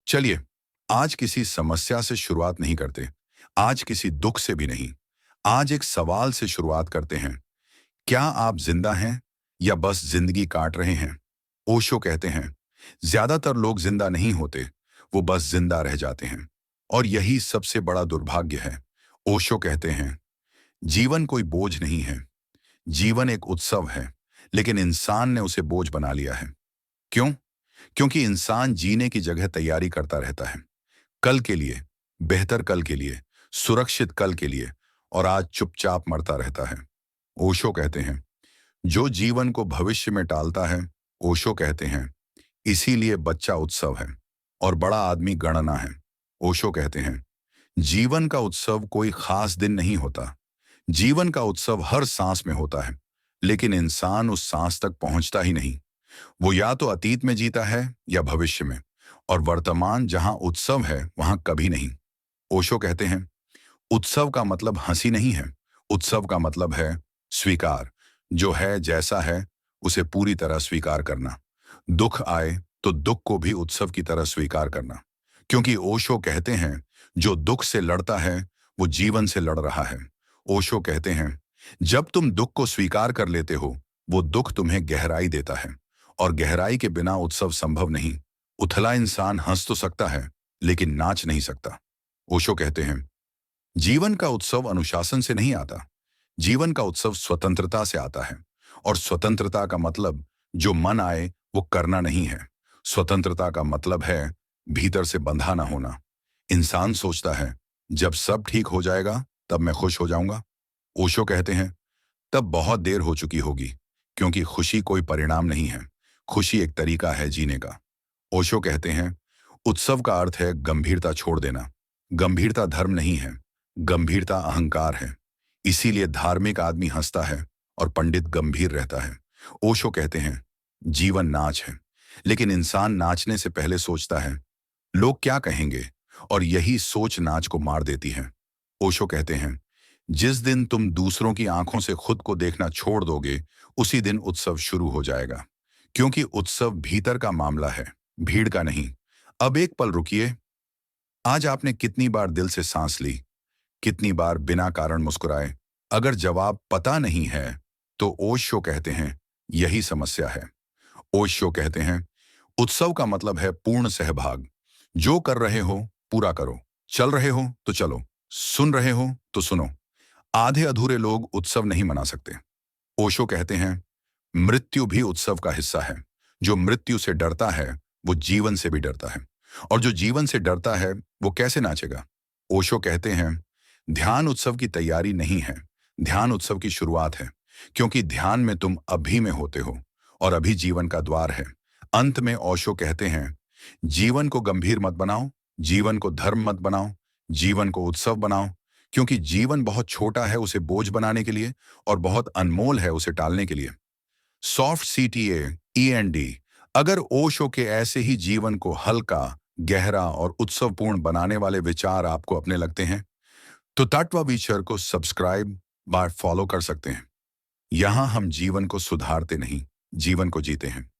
चलिए, आज किसी समस्या से शुरुआत नहीं करते, आज किसी दुख से भी नहीं। आज एक सवाल से शुरुआत करते हैं। क्या आप जिंदा हैं या बस जिंदगी काट रहे हैं? ओशो कहते हैं, ज्यादातर लोग जिंदा नहीं होते, वो बस जिंदा रह जाते हैं। और यही सबसे बड़ा दुर्भाग्य है। ओशो कहते हैं, जीवन कोई बोझ नहीं है, जीवन एक उत्सव है, लेकिन इंसान ने उसे बोझ बना लिया है। क्यों? क्योंकि इंसान जीने की जगह तैयारी करता रहता है, कल के लिए, बेहतर कल के लिए, सुरक्षित कल के लिए, और आज चुपचाप मरता रहता है। ओशो कहते हैं, जो जीवन को भविष्य में टालता है, ओशो कहते हैं, इसीलिए बच्चा उत्सव है और बड़ा आदमी गणना है। ओशो कहते हैं, जीवन का उत्सव कोई खास दिन नहीं होता, जीवन का उत्सव हर सांस में होता है, लेकिन इंसान उस सांस तक पहुंचता ही नहीं। वो या तो अतीत में जीता है या भविष्य में, और वर्तमान जहां उत्सव है वहां कभी नहीं। ओशो कहते हैं, उत्सव का मतलब हंसी नहीं है, उत्सव का मतलब है स्वीकार। जो है जैसा है उसे पूरी तरह स्वीकार करना। दुख आए तो दुख को भी उत्सव की तरह स्वीकार करना। क्योंकि ओशो कहते हैं, जो दुख से लड़ता है वो जीवन से लड़ रहा है। ओशो कहते हैं, जब तुम दुख को स्वीकार कर लेते हो, वो दुख तुम्हें गहराई देता है, और गहराई के बिना उत्सव संभव नहीं। उथला इंसान हंस तो सकता है, लेकिन नाच नहीं सकता। ओशो कहते हैं, जीवन का उत्सव अनुशासन से नहीं आता, जीवन का उत्सव स्वतंत्रता से आता है। और स्वतंत्रता का मतलब जो मन आए वो करना नहीं है। स्वतंत्रता का मतलब है भीतर से बंधा ना होना। इंसान सोचता है, जब सब ठीक हो जाएगा तब मैं खुश हो जाऊंगा। ओशो कहते हैं, तब बहुत देर हो चुकी होगी, क्योंकि खुशी कोई परिणाम नहीं है, खुशी एक तरीका है जीने का। ओशो कहते हैं, उत्सव का अर्थ है गंभीरता छोड़ देना। गंभीरता धर्म नहीं है, गंभीरता अहंकार है। इसीलिए धार्मिक आदमी हंसता है और पंडित गंभीर रहता है। ओशो कहते हैं, जीवन नाच है, लेकिन इंसान नाचने से पहले सोचता है, लोग क्या कहेंगे, और यही सोच नाच को मार देती है। ओशो कहते हैं, जिस दिन तुम दूसरों की आंखों से खुद को देखना छोड़ दोगे, उसी दिन उत्सव शुरू हो जाएगा। क्योंकि उत्सव भीतर का मामला है, भीड़ का नहीं। अब एक पल रुकिए। आज आपने कितनी बार दिल से सांस ली, कितनी बार बिना कारण मुस्कुराए? अगर जवाब पता नहीं है, तो ओशो कहते हैं, यही समस्या है। ओशो कहते हैं, उत्सव का मतलब है पूर्ण सहभाग। जो कर रहे हो पूरा करो, चल रहे हो तो चलो, सुन रहे हो तो सुनो। आधे अधूरे लोग उत्सव नहीं मना सकते। ओशो कहते हैं, मृत्यु भी उत्सव का हिस्सा है। जो मृत्यु से डरता है वो जीवन से भी डरता है, और जो जीवन से डरता है वो कैसे नाचेगा? ओशो कहते हैं, ध्यान उत्सव की तैयारी नहीं है, ध्यान उत्सव की शुरुआत है। क्योंकि ध्यान में तुम अभी में होते हो, और अभी जीवन का द्वार है। अंत में ओशो कहते हैं, जीवन को गंभीर मत बनाओ, जीवन को धर्म मत बनाओ, जीवन को उत्सव बनाओ। क्योंकि जीवन बहुत छोटा है उसे बोझ बनाने के लिए, और बहुत अनमोल है उसे टालने के लिए। Soft CTA END। अगर ओशो के ऐसे ही जीवन को हल्का, गहरा और उत्सवपूर्ण बनाने वाले विचार आपको अपने लगते हैं, तो तत्व विचार को सब्सक्राइब बार फॉलो कर सकते हैं। यहां हम जीवन को सुधारते नहीं, जीवन को जीते हैं।